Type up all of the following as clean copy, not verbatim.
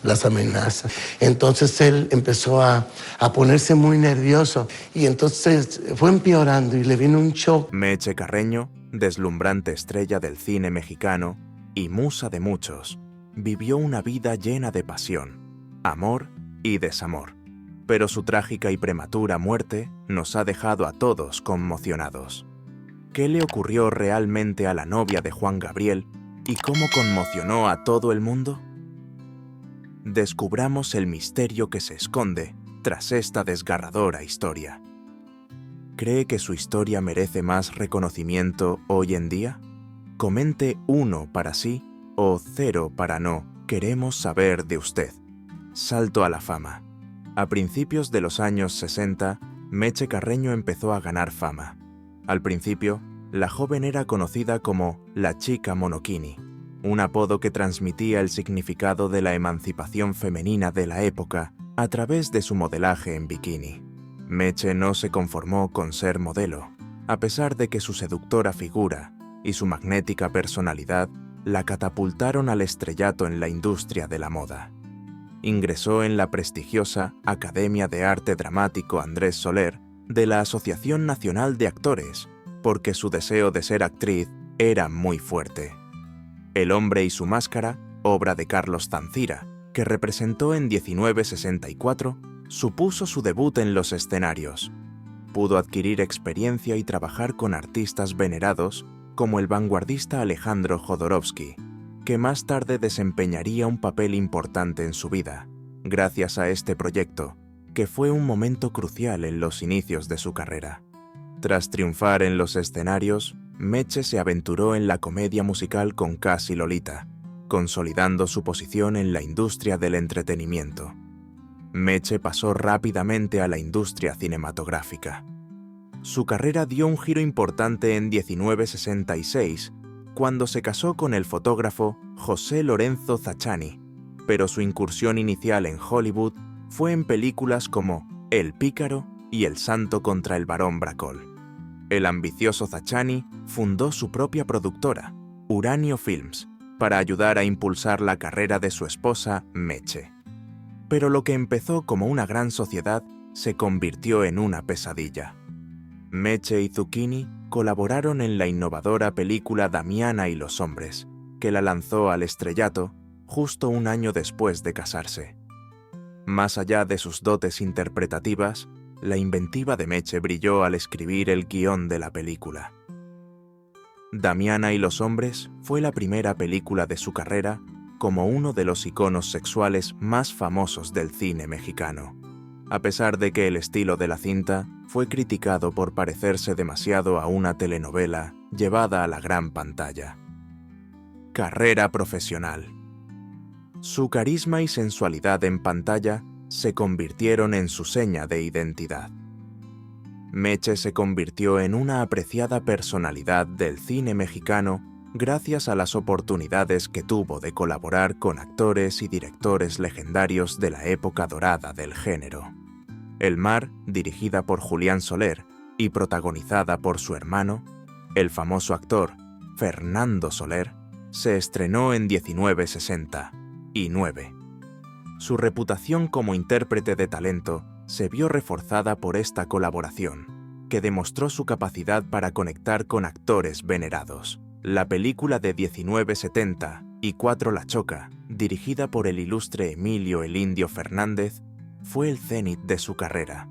las amenazas. Entonces él empezó a ponerse muy nervioso y entonces fue empeorando y le vino un shock. Meche Carreño, deslumbrante estrella del cine mexicano y musa de muchos, vivió una vida llena de pasión, amor y desamor. Pero su trágica y prematura muerte nos ha dejado a todos conmocionados. ¿Qué le ocurrió realmente a la novia de Juan Gabriel y cómo conmocionó a todo el mundo? Descubramos el misterio que se esconde tras esta desgarradora historia. ¿Cree que su historia merece más reconocimiento hoy en día? Comente 1 para sí o 0 para no. Queremos saber de usted. Salto a la fama. A principios de los años 60, Meche Carreño empezó a ganar fama. Al principio, la joven era conocida como la chica monokini, un apodo que transmitía el significado de la emancipación femenina de la época a través de su modelaje en bikini. Meche no se conformó con ser modelo, a pesar de que su seductora figura y su magnética personalidad la catapultaron al estrellato en la industria de la moda. Ingresó en la prestigiosa Academia de Arte Dramático Andrés Soler de la Asociación Nacional de Actores, porque su deseo de ser actriz era muy fuerte. El hombre y su máscara, obra de Carlos Zancira, que representó en 1964, supuso su debut en los escenarios. Pudo adquirir experiencia y trabajar con artistas venerados como el vanguardista Alejandro Jodorowsky, que más tarde desempeñaría un papel importante en su vida, gracias a este proyecto, que fue un momento crucial en los inicios de su carrera. Tras triunfar en los escenarios, Meche se aventuró en la comedia musical con Casi Lolita, consolidando su posición en la industria del entretenimiento. Meche pasó rápidamente a la industria cinematográfica. Su carrera dio un giro importante en 1966, cuando se casó con el fotógrafo José Lorenzo Zacchani, pero su incursión inicial en Hollywood fue en películas como El Pícaro y El Santo contra el Barón Bracol. El ambicioso Zacchani fundó su propia productora, Uranio Films, para ayudar a impulsar la carrera de su esposa, Meche. Pero lo que empezó como una gran sociedad se convirtió en una pesadilla. Meche y Zucchini colaboraron en la innovadora película Damiana y los hombres, que la lanzó al estrellato justo un año después de casarse. Más allá de sus dotes interpretativas, la inventiva de Meche brilló al escribir el guión de la película. Damiana y los hombres fue la primera película de su carrera como uno de los iconos sexuales más famosos del cine mexicano, a pesar de que el estilo de la cinta fue criticado por parecerse demasiado a una telenovela llevada a la gran pantalla. Carrera profesional. Su carisma y sensualidad en pantalla se convirtieron en su seña de identidad. Meche se convirtió en una apreciada personalidad del cine mexicano gracias a las oportunidades que tuvo de colaborar con actores y directores legendarios de la época dorada del género. El Mar, dirigida por Julián Soler y protagonizada por su hermano, el famoso actor Fernando Soler, se estrenó en 1969. Su reputación como intérprete de talento se vio reforzada por esta colaboración, que demostró su capacidad para conectar con actores venerados. La película de 1970 y Cuatro la Choca, dirigida por el ilustre Emilio el Indio Fernández, fue el cenit de su carrera.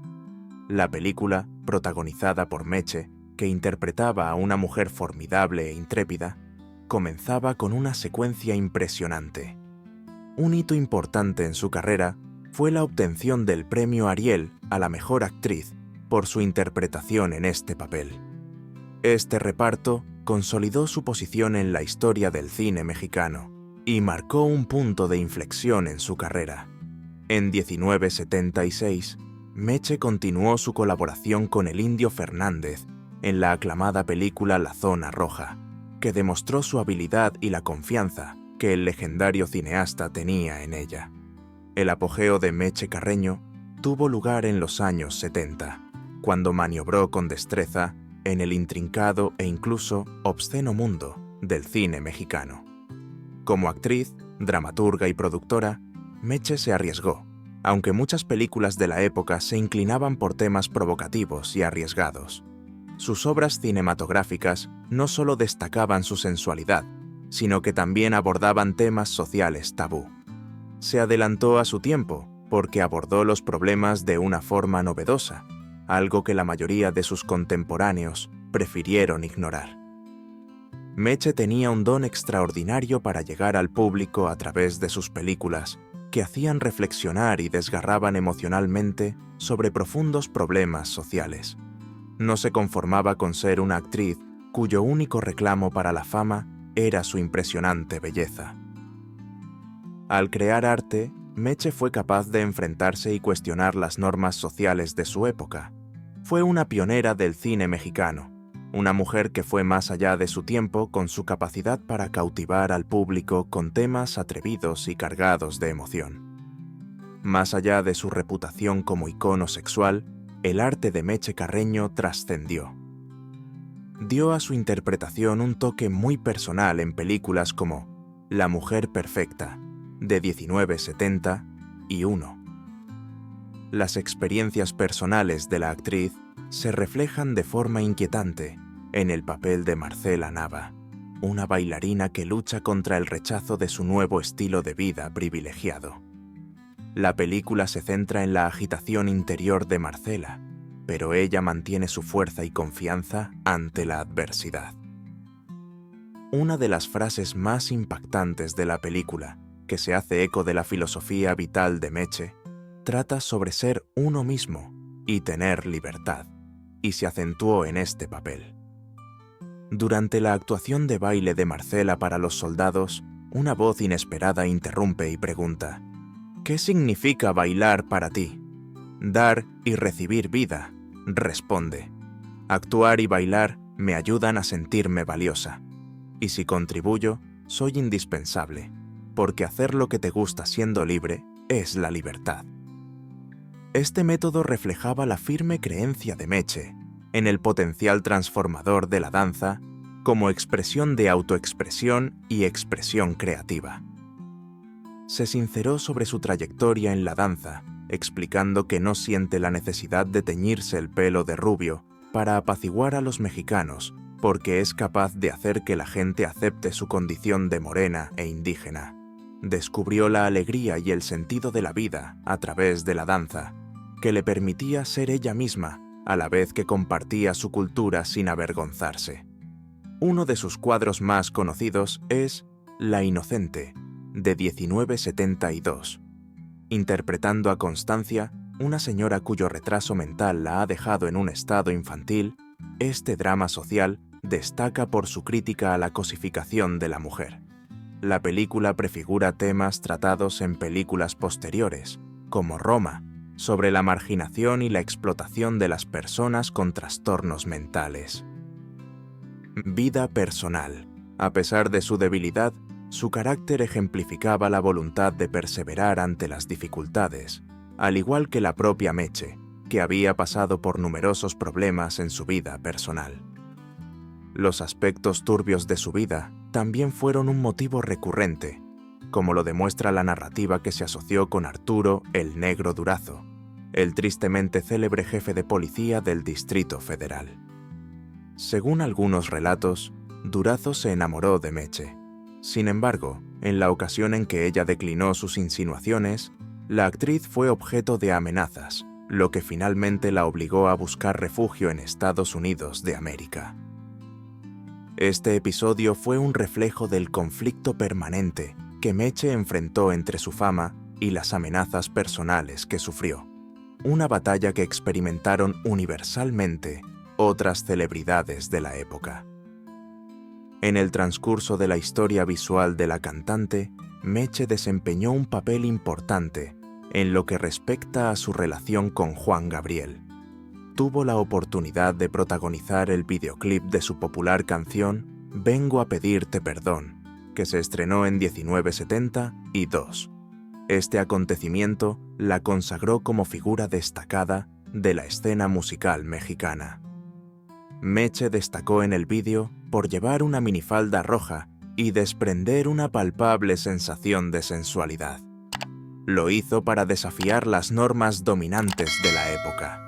La película, protagonizada por Meche, que interpretaba a una mujer formidable e intrépida, comenzaba con una secuencia impresionante. Un hito importante en su carrera fue la obtención del premio Ariel a la mejor actriz por su interpretación en este papel. Este reparto consolidó su posición en la historia del cine mexicano y marcó un punto de inflexión en su carrera. En 1976, Meche continuó su colaboración con el Indio Fernández en la aclamada película La Zona Roja, que demostró su habilidad y la confianza que el legendario cineasta tenía en ella. El apogeo de Meche Carreño tuvo lugar en los años 70, cuando maniobró con destreza en el intrincado e incluso obsceno mundo del cine mexicano. Como actriz, dramaturga y productora, Meche se arriesgó, aunque muchas películas de la época se inclinaban por temas provocativos y arriesgados. Sus obras cinematográficas no solo destacaban su sensualidad, sino que también abordaban temas sociales tabú. Se adelantó a su tiempo porque abordó los problemas de una forma novedosa, algo que la mayoría de sus contemporáneos prefirieron ignorar. Meche tenía un don extraordinario para llegar al público a través de sus películas, que hacían reflexionar y desgarraban emocionalmente sobre profundos problemas sociales. No se conformaba con ser una actriz cuyo único reclamo para la fama era su impresionante belleza. Al crear arte, Meche fue capaz de enfrentarse y cuestionar las normas sociales de su época. Fue una pionera del cine mexicano, una mujer que fue más allá de su tiempo con su capacidad para cautivar al público con temas atrevidos y cargados de emoción. Más allá de su reputación como icono sexual, el arte de Meche Carreño trascendió. Dio a su interpretación un toque muy personal en películas como La mujer perfecta, de 1970 y Uno. Las experiencias personales de la actriz se reflejan de forma inquietante en el papel de Marcela Nava, una bailarina que lucha contra el rechazo de su nuevo estilo de vida privilegiado. La película se centra en la agitación interior de Marcela, pero ella mantiene su fuerza y confianza ante la adversidad. Una de las frases más impactantes de la película, que se hace eco de la filosofía vital de Meche, trata sobre ser uno mismo y tener libertad, y se acentuó en este papel. Durante la actuación de baile de Marcela para los soldados, una voz inesperada interrumpe y pregunta: ¿qué significa bailar para ti? Dar y recibir vida, responde. Actuar y bailar me ayudan a sentirme valiosa. Y si contribuyo, soy indispensable, porque hacer lo que te gusta siendo libre es la libertad. Este método reflejaba la firme creencia de Meche en el potencial transformador de la danza como expresión de autoexpresión y expresión creativa. Se sinceró sobre su trayectoria en la danza, explicando que no siente la necesidad de teñirse el pelo de rubio para apaciguar a los mexicanos, porque es capaz de hacer que la gente acepte su condición de morena e indígena. Descubrió la alegría y el sentido de la vida a través de la danza, que le permitía ser ella misma, a la vez que compartía su cultura sin avergonzarse. Uno de sus cuadros más conocidos es La Inocente, de 1972. Interpretando a Constancia, una señora cuyo retraso mental la ha dejado en un estado infantil, este drama social destaca por su crítica a la cosificación de la mujer. La película prefigura temas tratados en películas posteriores, como Roma, sobre la marginación y la explotación de las personas con trastornos mentales. Vida personal. A pesar de su debilidad, su carácter ejemplificaba la voluntad de perseverar ante las dificultades, al igual que la propia Meche, que había pasado por numerosos problemas en su vida personal. Los aspectos turbios de su vida también fueron un motivo recurrente, como lo demuestra la narrativa que se asoció con Arturo el Negro Durazo, el tristemente célebre jefe de policía del Distrito Federal. Según algunos relatos, Durazo se enamoró de Meche. Sin embargo, en la ocasión en que ella declinó sus insinuaciones, la actriz fue objeto de amenazas, lo que finalmente la obligó a buscar refugio en Estados Unidos de América. Este episodio fue un reflejo del conflicto permanente que Meche enfrentó entre su fama y las amenazas personales que sufrió, una batalla que experimentaron universalmente otras celebridades de la época. En el transcurso de la historia visual de la cantante, Meche desempeñó un papel importante en lo que respecta a su relación con Juan Gabriel. Tuvo la oportunidad de protagonizar el videoclip de su popular canción Vengo a pedirte perdón, que se estrenó en 1970 y 2. Este acontecimiento la consagró como figura destacada de la escena musical mexicana. Meche destacó en el vídeo por llevar una minifalda roja y desprender una palpable sensación de sensualidad. Lo hizo para desafiar las normas dominantes de la época.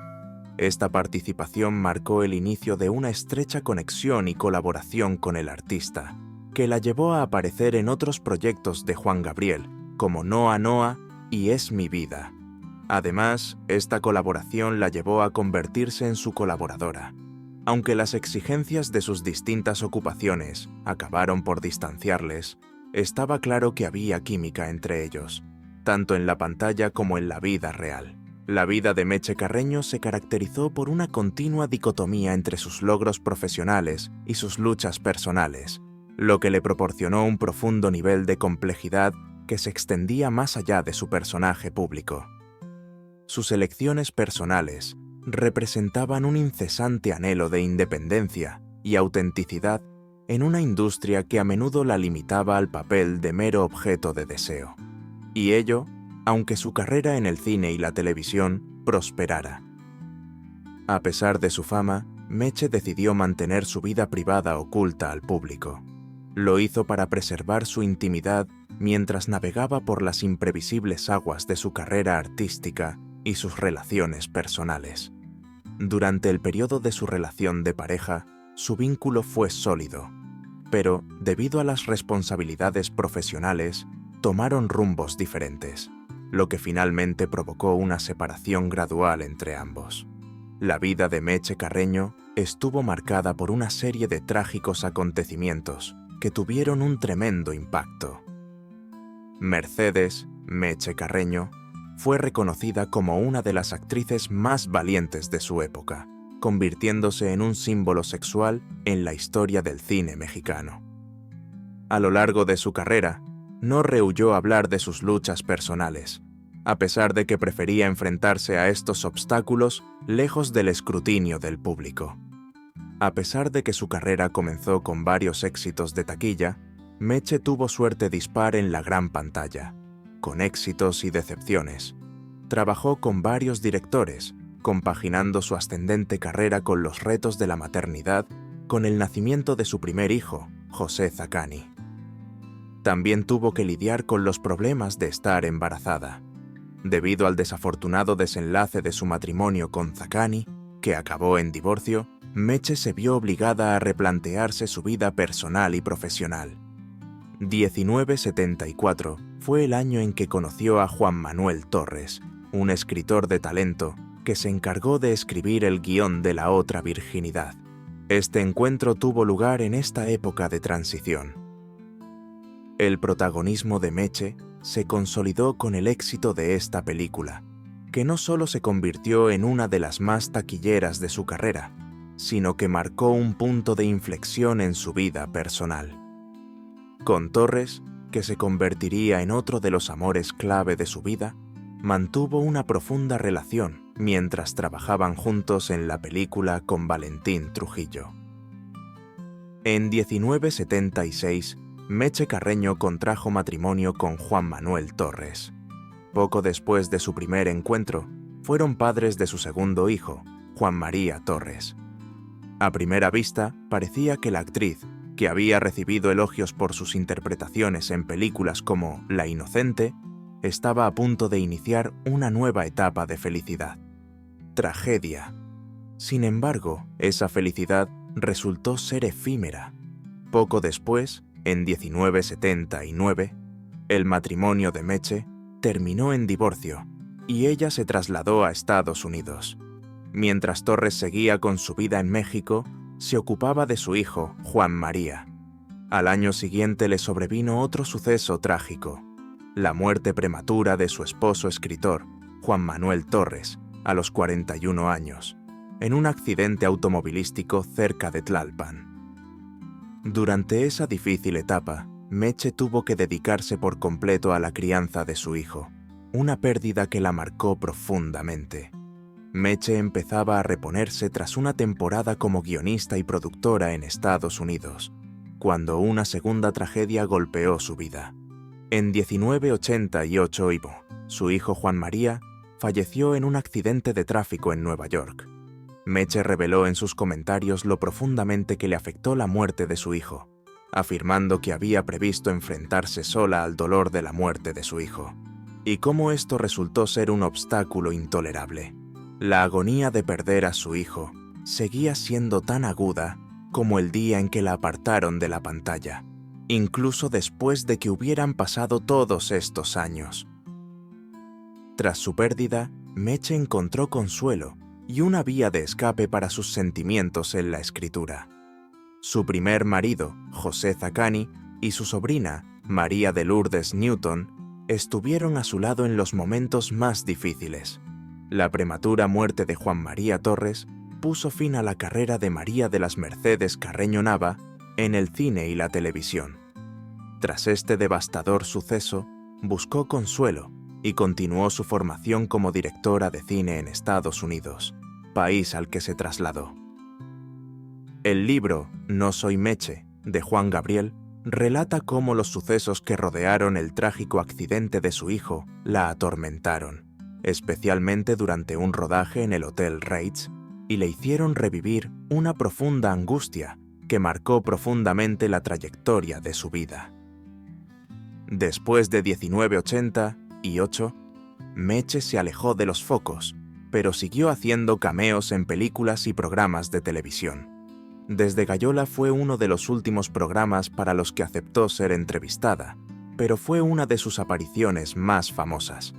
Esta participación marcó el inicio de una estrecha conexión y colaboración con el artista, que la llevó a aparecer en otros proyectos de Juan Gabriel, como Noa Noa y Es mi vida. Además, esta colaboración la llevó a convertirse en su colaboradora. Aunque las exigencias de sus distintas ocupaciones acabaron por distanciarles, estaba claro que había química entre ellos, tanto en la pantalla como en la vida real. La vida de Meche Carreño se caracterizó por una continua dicotomía entre sus logros profesionales y sus luchas personales, lo que le proporcionó un profundo nivel de complejidad que se extendía más allá de su personaje público. Sus elecciones personales representaban un incesante anhelo de independencia y autenticidad en una industria que a menudo la limitaba al papel de mero objeto de deseo. Y ello, aunque su carrera en el cine y la televisión prosperara. A pesar de su fama, Meche decidió mantener su vida privada oculta al público. Lo hizo para preservar su intimidad mientras navegaba por las imprevisibles aguas de su carrera artística y sus relaciones personales. Durante el periodo de su relación de pareja, su vínculo fue sólido, pero debido a las responsabilidades profesionales, tomaron rumbos diferentes, lo que finalmente provocó una separación gradual entre ambos. La vida de Meche Carreño estuvo marcada por una serie de trágicos acontecimientos que tuvieron un tremendo impacto. Mercedes Meche Carreño fue reconocida como una de las actrices más valientes de su época, convirtiéndose en un símbolo sexual en la historia del cine mexicano. A lo largo de su carrera, no rehuyó hablar de sus luchas personales, a pesar de que prefería enfrentarse a estos obstáculos lejos del escrutinio del público. A pesar de que su carrera comenzó con varios éxitos de taquilla, Meche tuvo suerte dispar en la gran pantalla, con éxitos y decepciones. Trabajó con varios directores, compaginando su ascendente carrera con los retos de la maternidad, con el nacimiento de su primer hijo, José Zacani. También tuvo que lidiar con los problemas de estar embarazada. Debido al desafortunado desenlace de su matrimonio con Zacani, que acabó en divorcio, Meche se vio obligada a replantearse su vida personal y profesional. 1974 fue el año en que conoció a Juan Manuel Torres, un escritor de talento que se encargó de escribir el guión de La otra virginidad. Este encuentro tuvo lugar en esta época de transición. El protagonismo de Meche se consolidó con el éxito de esta película, que no solo se convirtió en una de las más taquilleras de su carrera, sino que marcó un punto de inflexión en su vida personal. Con Torres, que se convertiría en otro de los amores clave de su vida, mantuvo una profunda relación mientras trabajaban juntos en la película con Valentín Trujillo. En 1976, Meche Carreño contrajo matrimonio con Juan Manuel Torres. Poco después de su primer encuentro, fueron padres de su segundo hijo, Juan María Torres. A primera vista, parecía que la actriz, que había recibido elogios por sus interpretaciones en películas como La Inocente, estaba a punto de iniciar una nueva etapa de felicidad. Tragedia. Sin embargo, esa felicidad resultó ser efímera. Poco después, en 1979, el matrimonio de Meche terminó en divorcio y ella se trasladó a Estados Unidos. Mientras Torres seguía con su vida en México, se ocupaba de su hijo, Juan María. Al año siguiente le sobrevino otro suceso trágico: la muerte prematura de su esposo escritor, Juan Manuel Torres, a los 41 años, en un accidente automovilístico cerca de Tlalpan. Durante esa difícil etapa, Meche tuvo que dedicarse por completo a la crianza de su hijo, una pérdida que la marcó profundamente. Meche empezaba a reponerse tras una temporada como guionista y productora en Estados Unidos, cuando una segunda tragedia golpeó su vida. En 1988, su hijo Juan María falleció en un accidente de tráfico en Nueva York. Meche reveló en sus comentarios lo profundamente que le afectó la muerte de su hijo, afirmando que había previsto enfrentarse sola al dolor de la muerte de su hijo, y cómo esto resultó ser un obstáculo intolerable. La agonía de perder a su hijo seguía siendo tan aguda como el día en que la apartaron de la pantalla, incluso después de que hubieran pasado todos estos años. Tras su pérdida, Meche encontró consuelo y una vía de escape para sus sentimientos en la escritura. Su primer marido, José Zaccani, y su sobrina, María de Lourdes Newton, estuvieron a su lado en los momentos más difíciles. La prematura muerte de Juan María Torres puso fin a la carrera de María de las Mercedes Carreño Nava en el cine y la televisión. Tras este devastador suceso, buscó consuelo y continuó su formación como directora de cine en Estados Unidos, país al que se trasladó. El libro No soy Meche, de Juan Gabriel, relata cómo los sucesos que rodearon el trágico accidente de su hijo la atormentaron, especialmente durante un rodaje en el Hotel Ritz, y le hicieron revivir una profunda angustia que marcó profundamente la trayectoria de su vida. Después de 1988, Meche se alejó de los focos, pero siguió haciendo cameos en películas y programas de televisión. Desde Gallola fue uno de los últimos programas para los que aceptó ser entrevistada, pero fue una de sus apariciones más famosas.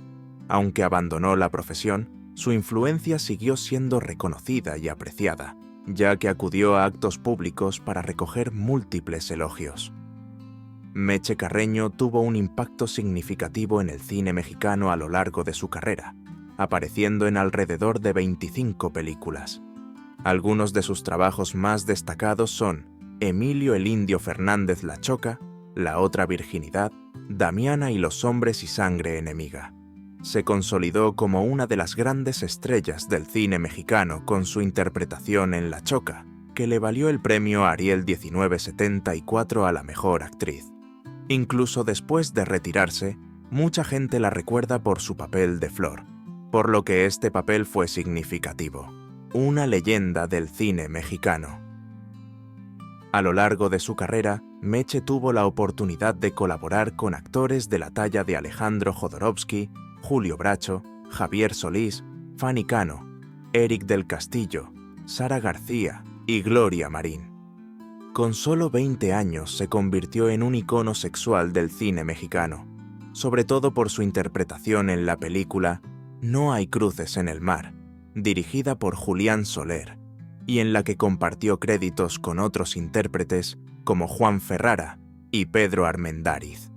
Aunque abandonó la profesión, su influencia siguió siendo reconocida y apreciada, ya que acudió a actos públicos para recoger múltiples elogios. Meche Carreño tuvo un impacto significativo en el cine mexicano a lo largo de su carrera, apareciendo en alrededor de 25 películas. Algunos de sus trabajos más destacados son Emilio el Indio Fernández La Choca, La otra virginidad, Damiana y los hombres y sangre enemiga. Se consolidó como una de las grandes estrellas del cine mexicano con su interpretación en La Choca, que le valió el premio Ariel 1974 a la mejor actriz. Incluso después de retirarse, mucha gente la recuerda por su papel de Flor, por lo que este papel fue significativo. Una leyenda del cine mexicano. A lo largo de su carrera, Meche tuvo la oportunidad de colaborar con actores de la talla de Alejandro Jodorowsky, Julio Bracho, Javier Solís, Fanny Cano, Eric del Castillo, Sara García y Gloria Marín. Con solo 20 años se convirtió en un icono sexual del cine mexicano, sobre todo por su interpretación en la película No hay cruces en el mar, dirigida por Julián Soler, y en la que compartió créditos con otros intérpretes como Juan Ferrara y Pedro Armendáriz.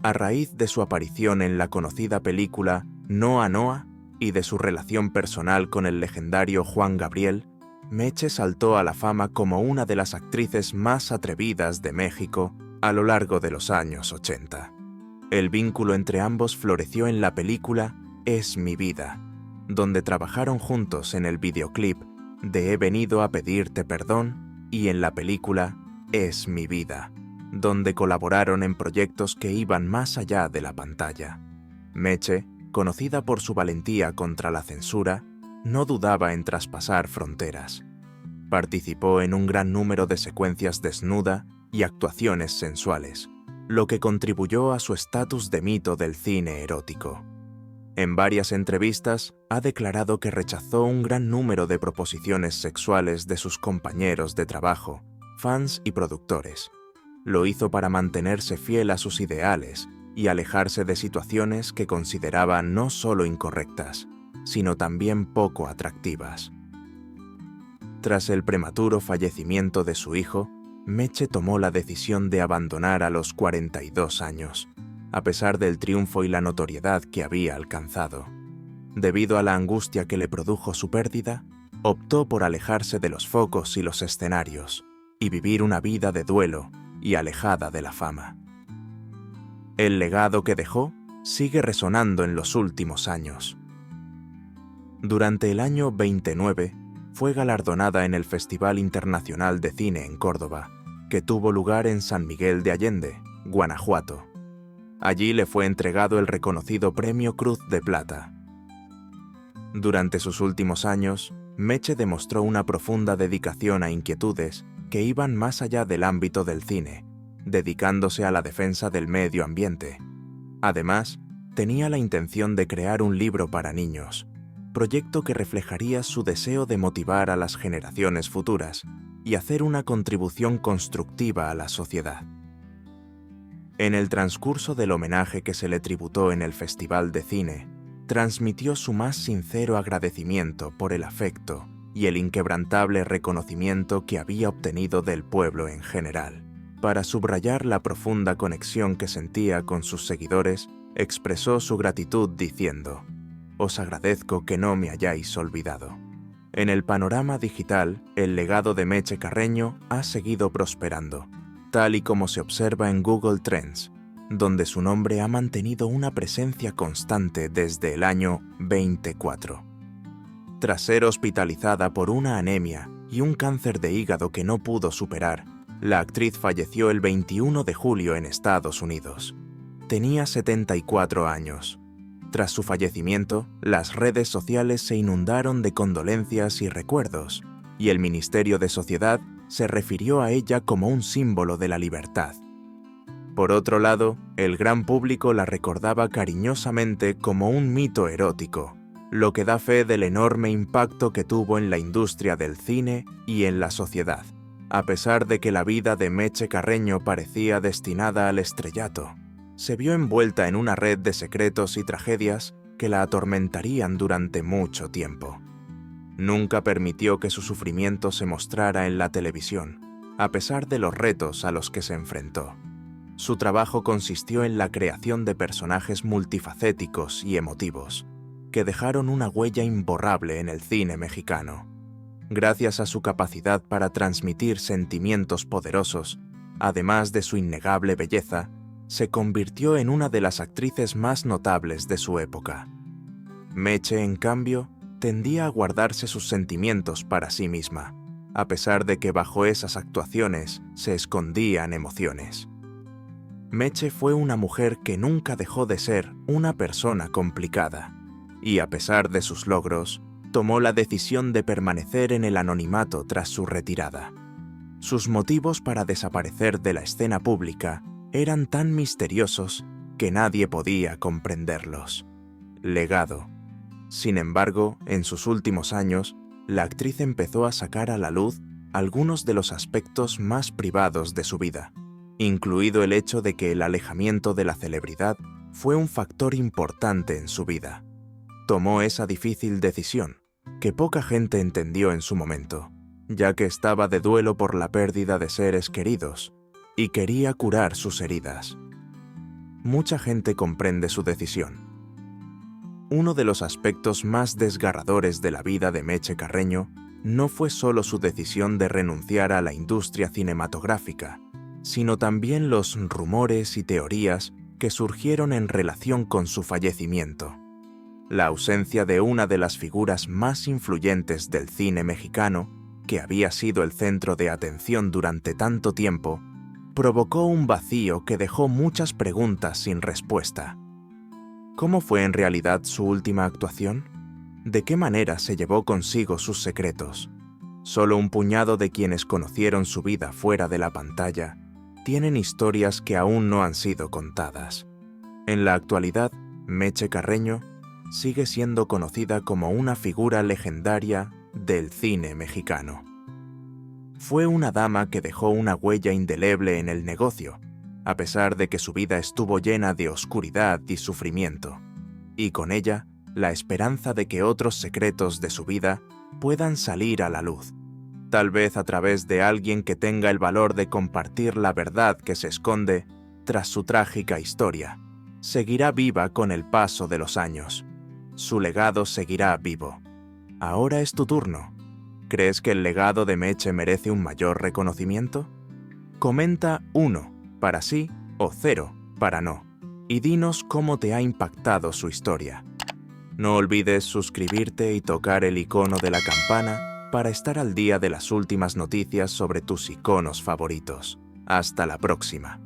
A raíz de su aparición en la conocida película Noa Noa y de su relación personal con el legendario Juan Gabriel, Meche saltó a la fama como una de las actrices más atrevidas de México a lo largo de los años 80. El vínculo entre ambos floreció en la película Es mi vida, donde trabajaron juntos en el videoclip de He venido a pedirte perdón y en la película Es mi vida, donde colaboraron en proyectos que iban más allá de la pantalla. Meche, conocida por su valentía contra la censura, no dudaba en traspasar fronteras. Participó en un gran número de secuencias desnuda y actuaciones sensuales, lo que contribuyó a su estatus de mito del cine erótico. En varias entrevistas ha declarado que rechazó un gran número de proposiciones sexuales de sus compañeros de trabajo, fans y productores. Lo hizo para mantenerse fiel a sus ideales y alejarse de situaciones que consideraba no solo incorrectas, sino también poco atractivas. Tras el prematuro fallecimiento de su hijo, Meche tomó la decisión de abandonar a los 42 años, a pesar del triunfo y la notoriedad que había alcanzado. Debido a la angustia que le produjo su pérdida, optó por alejarse de los focos y los escenarios, y vivir una vida de duelo y alejada de la fama. El legado que dejó sigue resonando en los últimos años. Durante el año 29, fue galardonada en el Festival Internacional de Cine en Córdoba, que tuvo lugar en San Miguel de Allende, Guanajuato. Allí le fue entregado el reconocido Premio Cruz de Plata. Durante sus últimos años, Meche demostró una profunda dedicación a inquietudes que iban más allá del ámbito del cine, dedicándose a la defensa del medio ambiente. Además, tenía la intención de crear un libro para niños, proyecto que reflejaría su deseo de motivar a las generaciones futuras y hacer una contribución constructiva a la sociedad. En el transcurso del homenaje que se le tributó en el Festival de Cine, transmitió su más sincero agradecimiento por el afecto y el inquebrantable reconocimiento que había obtenido del pueblo en general. Para subrayar la profunda conexión que sentía con sus seguidores, expresó su gratitud diciendo: «Os agradezco que no me hayáis olvidado». En el panorama digital, el legado de Meche Carreño ha seguido prosperando, tal y como se observa en Google Trends, donde su nombre ha mantenido una presencia constante desde el año 24. Tras ser hospitalizada por una anemia y un cáncer de hígado que no pudo superar, la actriz falleció el 21 de julio en Estados Unidos. Tenía 74 años. Tras su fallecimiento, las redes sociales se inundaron de condolencias y recuerdos, y el Ministerio de Sociedad se refirió a ella como un símbolo de la libertad. Por otro lado, el gran público la recordaba cariñosamente como un mito erótico, lo que da fe del enorme impacto que tuvo en la industria del cine y en la sociedad, a pesar de que la vida de Meche Carreño parecía destinada al estrellato. Se vio envuelta en una red de secretos y tragedias que la atormentarían durante mucho tiempo. Nunca permitió que su sufrimiento se mostrara en la televisión, a pesar de los retos a los que se enfrentó. Su trabajo consistió en la creación de personajes multifacéticos y emotivos, que dejaron una huella imborrable en el cine mexicano. Gracias a su capacidad para transmitir sentimientos poderosos, además de su innegable belleza, se convirtió en una de las actrices más notables de su época. Meche, en cambio, tendía a guardarse sus sentimientos para sí misma, a pesar de que bajo esas actuaciones se escondían emociones. Meche fue una mujer que nunca dejó de ser una persona complicada, y a pesar de sus logros, tomó la decisión de permanecer en el anonimato tras su retirada. Sus motivos para desaparecer de la escena pública eran tan misteriosos que nadie podía comprenderlos. Legado. Sin embargo, en sus últimos años, la actriz empezó a sacar a la luz algunos de los aspectos más privados de su vida, incluido el hecho de que el alejamiento de la celebridad fue un factor importante en su vida. Tomó esa difícil decisión, que poca gente entendió en su momento, ya que estaba de duelo por la pérdida de seres queridos, y quería curar sus heridas. Mucha gente comprende su decisión. Uno de los aspectos más desgarradores de la vida de Meche Carreño no fue solo su decisión de renunciar a la industria cinematográfica, sino también los rumores y teorías que surgieron en relación con su fallecimiento. La ausencia de una de las figuras más influyentes del cine mexicano, que había sido el centro de atención durante tanto tiempo, provocó un vacío que dejó muchas preguntas sin respuesta. ¿Cómo fue en realidad su última actuación? ¿De qué manera se llevó consigo sus secretos? Solo un puñado de quienes conocieron su vida fuera de la pantalla tienen historias que aún no han sido contadas. En la actualidad, Meche Carreño sigue siendo conocida como una figura legendaria del cine mexicano. Fue una dama que dejó una huella indeleble en el negocio, a pesar de que su vida estuvo llena de oscuridad y sufrimiento, y con ella la esperanza de que otros secretos de su vida puedan salir a la luz, tal vez a través de alguien que tenga el valor de compartir la verdad que se esconde tras su trágica historia. Seguirá viva con el paso de los años. Su legado seguirá vivo. Ahora es tu turno. ¿Crees que el legado de Meche merece un mayor reconocimiento? Comenta 1 para sí o 0 para no, y dinos cómo te ha impactado su historia. No olvides suscribirte y tocar el icono de la campana para estar al día de las últimas noticias sobre tus iconos favoritos. Hasta la próxima.